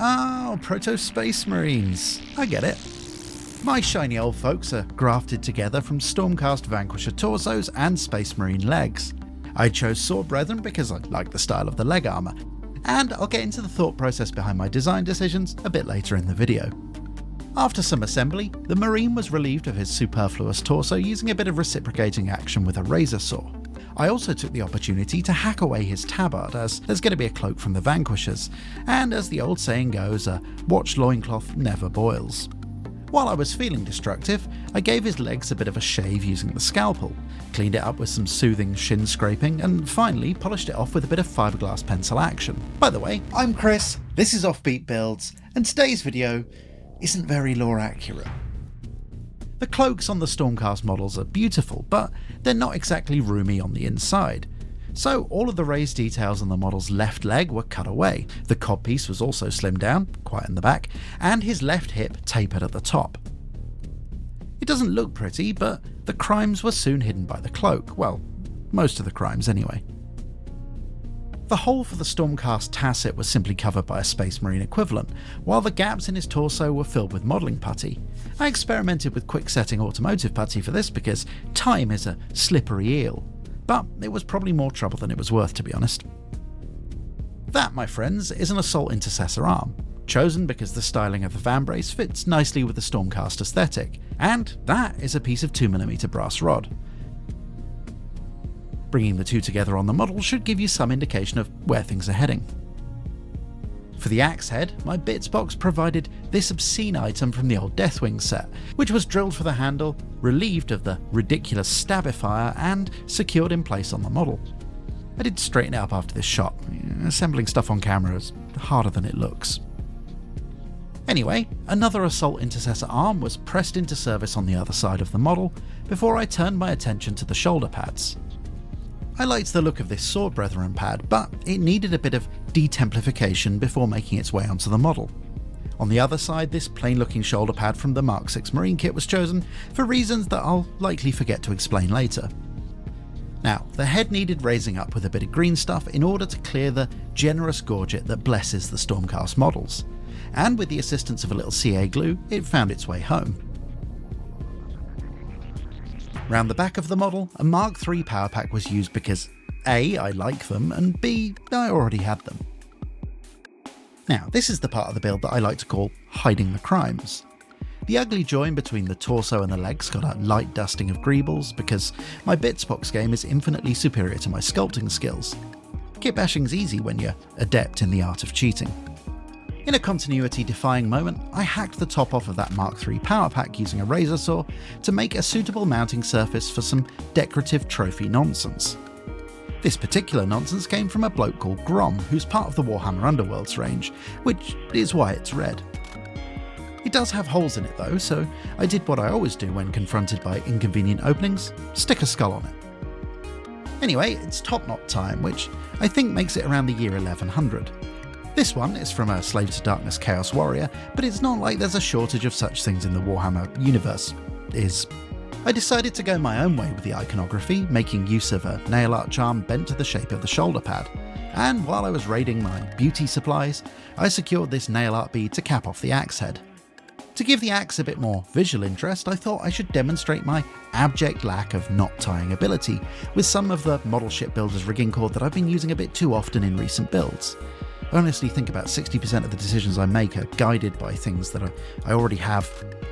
Oh, Proto-Space Marines. I get it. My shiny old folks are grafted together from Stormcast Vanquisher torsos and Space Marine legs. I chose Sword Brethren because I like the style of the leg armour, and I'll get into the thought process behind my design decisions a bit later in the video. After some assembly, the Marine was relieved of his superfluous torso using a bit of reciprocating action with a razor saw. I also took the opportunity to hack away his tabard, as there's going to be a cloak from the Vanquishers, and as the old saying goes, a watched loincloth never boils. While I was feeling destructive, I gave his legs a bit of a shave using the scalpel, cleaned it up with some soothing shin scraping, and finally polished it off with a bit of fiberglass pencil action. By the way, I'm Chris, this is Offbeat Builds, and today's video isn't very lore accurate. The cloaks on the Stormcast models are beautiful, but they're not exactly roomy on the inside. So all of the raised details on the model's left leg were cut away, the codpiece was also slimmed down, quite in the back, and his left hip tapered at the top. It doesn't look pretty, but the crimes were soon hidden by the cloak, well, most of the crimes anyway. The hole for the Stormcast tasset was simply covered by a Space Marine equivalent, while the gaps in his torso were filled with modelling putty. I experimented with quick setting automotive putty for this because time is a slippery eel, but it was probably more trouble than it was worth, to be honest. That, my friends, is an Assault Intercessor arm, chosen because the styling of the fan brace fits nicely with the Stormcast aesthetic, and that is a piece of 2mm brass rod. Bringing the two together on the model should give you some indication of where things are heading. For the axe head, my bits box provided this obscene item from the old Deathwing set, which was drilled for the handle, relieved of the ridiculous stabifier, and secured in place on the model. I did straighten it up after this shot. Assembling stuff on camera is harder than it looks. Anyway, another Assault Intercessor arm was pressed into service on the other side of the model before I turned my attention to the shoulder pads. I liked the look of this Sword Brethren pad, but it needed a bit of detemplification before making its way onto the model. On the other side, this plain looking shoulder pad from the Mark 6 Marine kit was chosen for reasons that I'll likely forget to explain later. Now, the head needed raising up with a bit of green stuff in order to clear the generous gorget that blesses the Stormcast models, and with the assistance of a little CA glue, it found its way home. Round the back of the model, a Mark III power pack was used because A, I like them, and B, I already had them. Now, this is the part of the build that I like to call hiding the crimes. The ugly join between the torso and the legs got a light dusting of greebles because my Bitsbox game is infinitely superior to my sculpting skills. Kitbashing's easy when you're adept in the art of cheating. In a continuity-defying moment, I hacked the top off of that Mark III power pack using a razor saw to make a suitable mounting surface for some decorative trophy nonsense. This particular nonsense came from a bloke called Grom, who's part of the Warhammer Underworlds range, which is why it's red. It does have holes in it though, so I did what I always do when confronted by inconvenient openings: stick a skull on it. Anyway, it's top knot time, which I think makes it around the year 1100. This one is from a Slave to Darkness Chaos Warrior, but it's not like there's a shortage of such things in the Warhammer universe. I decided to go my own way with the iconography, making use of a nail art charm bent to the shape of the shoulder pad, and while I was raiding my beauty supplies, I secured this nail art bead to cap off the axe head. To give the axe a bit more visual interest, I thought I should demonstrate my abject lack of knot tying ability with some of the model ship builder's rigging cord that I've been using a bit too often in recent builds. I honestly think about 60% of the decisions I make are guided by things that I already have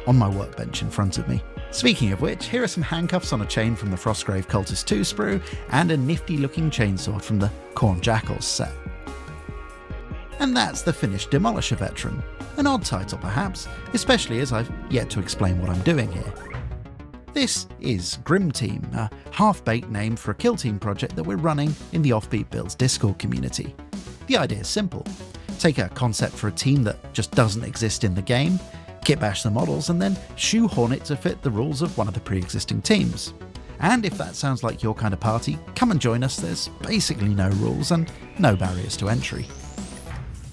on my workbench in front of me. Speaking of which, here are some handcuffs on a chain from the Frostgrave Cultist 2 sprue, and a nifty looking chainsaw from the Khorne Jackals set. And that's the finished Demolisher Veteran. An odd title perhaps, especially as I've yet to explain what I'm doing here. This is Grim Team, a half-baked name for a kill team project that we're running in the Offbeat Builds Discord community. The idea is simple. Take a concept for a team that just doesn't exist in the game, kitbash the models, and then shoehorn it to fit the rules of one of the pre-existing teams. And if that sounds like your kind of party, come and join us. There's basically no rules and no barriers to entry.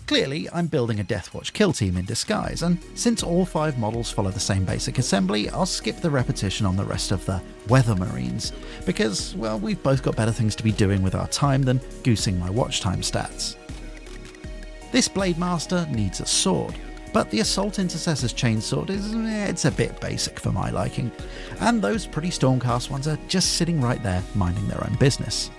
Clearly, I'm building a Deathwatch kill team in disguise, and since all 5 models follow the same basic assembly, I'll skip the repetition on the rest of the Weather Marines, because, well, we've both got better things to be doing with our time than goosing my watch time stats. This Blade Master needs a sword, but the Assault Intercessor's chainsword it's a bit basic for my liking, and those pretty Stormcast ones are just sitting right there minding their own business.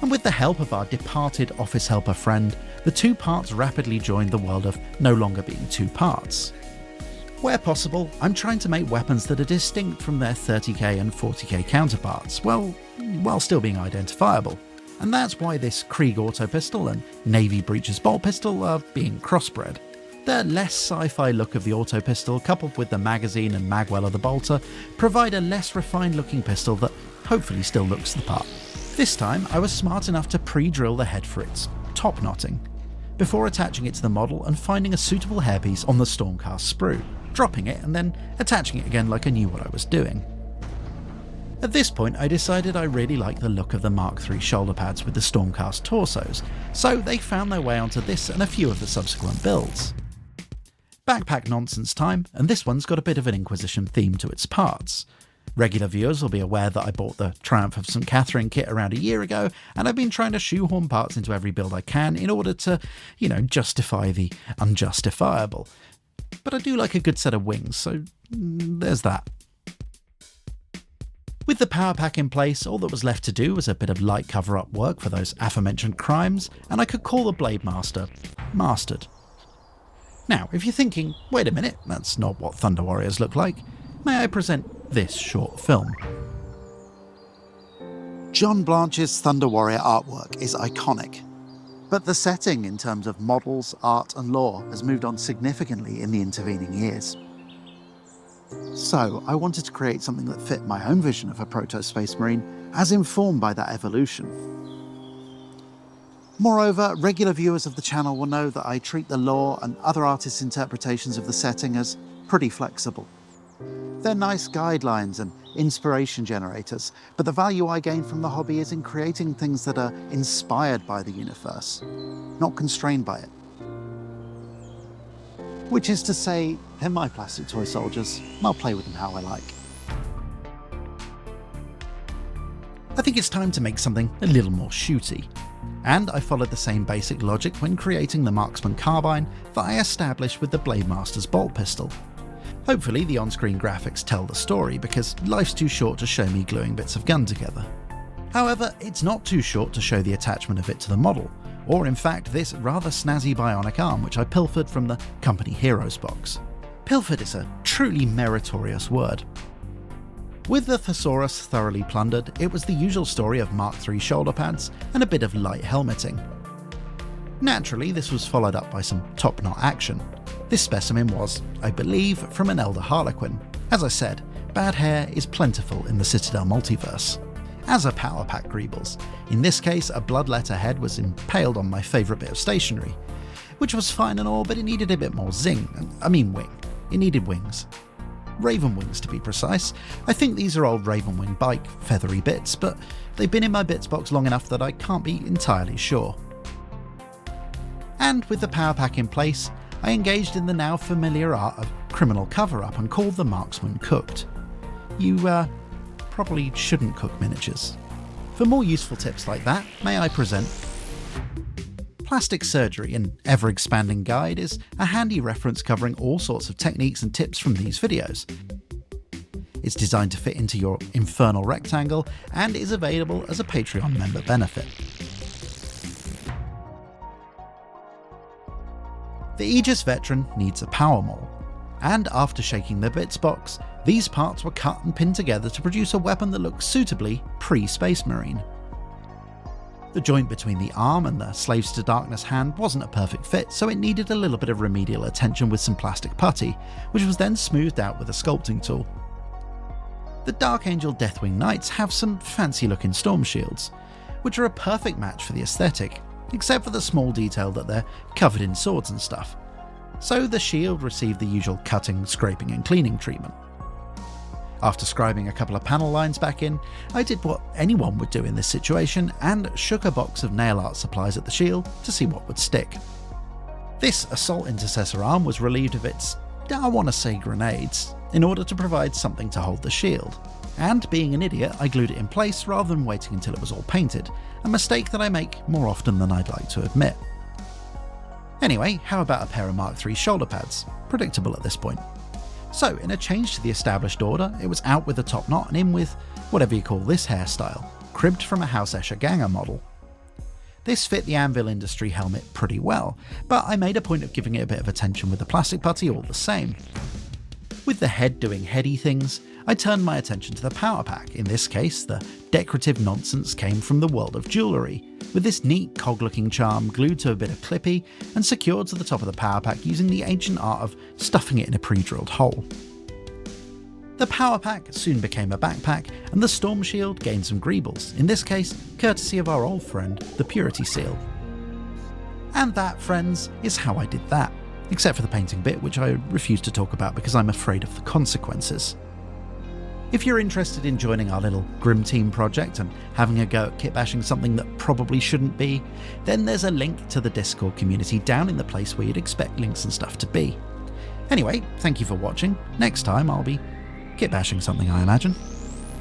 And with the help of our departed office helper friend, the two parts rapidly joined the world of no longer being two parts. Where possible, I'm trying to make weapons that are distinct from their 30k and 40k counterparts, well, while still being identifiable. And that's why this Krieg auto pistol and Navy Breaches bolt pistol are being crossbred. The less sci-fi look of the auto pistol, coupled with the magazine and magwell of the bolter, provide a less refined looking pistol that hopefully still looks the part. This time I was smart enough to pre-drill the head for its top knotting, before attaching it to the model and finding a suitable hairpiece on the Stormcast sprue, dropping it and then attaching it again like I knew what I was doing. At this point I decided I really liked the look of the Mark III shoulder pads with the Stormcast torsos, so they found their way onto this and a few of the subsequent builds. Backpack nonsense time, and this one's got a bit of an Inquisition theme to its parts. Regular viewers will be aware that I bought the Triumph of St. Catherine kit around a year ago, and I've been trying to shoehorn parts into every build I can in order to, justify the unjustifiable. But I do like a good set of wings, so there's that. With the power pack in place, all that was left to do was a bit of light cover-up work for those aforementioned crimes, and I could call the Blade Master mastered. Now, if you're thinking, wait a minute, that's not what Thunder Warriors look like, may I present this short film. John Blanche's Thunder Warrior artwork is iconic, but the setting in terms of models, art and lore has moved on significantly in the intervening years. So I wanted to create something that fit my own vision of a proto-Space Marine, as informed by that evolution. Moreover, regular viewers of the channel will know that I treat the lore and other artists' interpretations of the setting as pretty flexible. They're nice guidelines and inspiration generators, but the value I gain from the hobby is in creating things that are inspired by the universe, not constrained by it. Which is to say, they're my plastic toy soldiers, and I'll play with them how I like. I think it's time to make something a little more shooty, and I followed the same basic logic when creating the Marksman carbine that I established with the Blade Master's bolt pistol. Hopefully the on-screen graphics tell the story, because life's too short to show me gluing bits of gun together. However, it's not too short to show the attachment of it to the model, or in fact this rather snazzy bionic arm which I pilfered from the Company Heroes box. Pilfered is a truly meritorious word. With the Thesaurus thoroughly plundered, it was the usual story of Mark III shoulder pads and a bit of light helmeting. Naturally, this was followed up by some top-knot action. This specimen was, I believe, from an Elder Harlequin. As I said, bad hair is plentiful in the Citadel multiverse. As are power pack greebles. In this case, a bloodletter head was impaled on my favourite bit of stationery, which was fine and all, but it needed a bit more zing. Wing. It needed wings. Raven wings to be precise. I think these are old Ravenwing bike feathery bits, but they've been in my bits box long enough that I can't be entirely sure. And with the power pack in place, I engaged in the now familiar art of criminal cover-up and called the Marksman Cooked. You probably shouldn't cook miniatures. For more useful tips like that, may I present Plastic Surgery, an ever-expanding guide, is a handy reference covering all sorts of techniques and tips from these videos. It's designed to fit into your infernal rectangle and is available as a Patreon member benefit. The Aegis Veteran needs a power maul, and after shaking the bits box, these parts were cut and pinned together to produce a weapon that looks suitably pre-Space Marine. The joint between the arm and the Slaves to Darkness hand wasn't a perfect fit, so it needed a little bit of remedial attention with some plastic putty, which was then smoothed out with a sculpting tool. The Dark Angel Deathwing Knights have some fancy looking storm shields, which are a perfect match for the aesthetic, except for the small detail that they're covered in swords and stuff. So the shield received the usual cutting, scraping and cleaning treatment. After scribing a couple of panel lines back in, I did what anyone would do in this situation and shook a box of nail art supplies at the shield to see what would stick. This Assault Intercessor arm was relieved of its, I want to say grenades, in order to provide something to hold the shield. And being an idiot, I glued it in place rather than waiting until it was all painted, a mistake that I make more often than I'd like to admit. Anyway, how about a pair of Mark III shoulder pads? Predictable at this point. So, in a change to the established order, it was out with a top knot and in with whatever you call this hairstyle, cribbed from a House Escher Ganger model. This fit the Anvil Industry helmet pretty well, but I made a point of giving it a bit of attention with the plastic putty all the same. With the head doing heady things, I turned my attention to the power pack. In this case, the decorative nonsense came from the world of jewellery, with this neat cog-looking charm glued to a bit of clippy and secured to the top of the power pack using the ancient art of stuffing it in a pre-drilled hole. The power pack soon became a backpack, and the storm shield gained some greebles, in this case courtesy of our old friend, the Purity Seal. And that, friends, is how I did that, except for the painting bit, which I refuse to talk about because I'm afraid of the consequences. If you're interested in joining our little Grim Team project and having a go at kitbashing something that probably shouldn't be, then there's a link to the Discord community down in the place where you'd expect links and stuff to be. Anyway, thank you for watching. Next time I'll be kitbashing something, I imagine.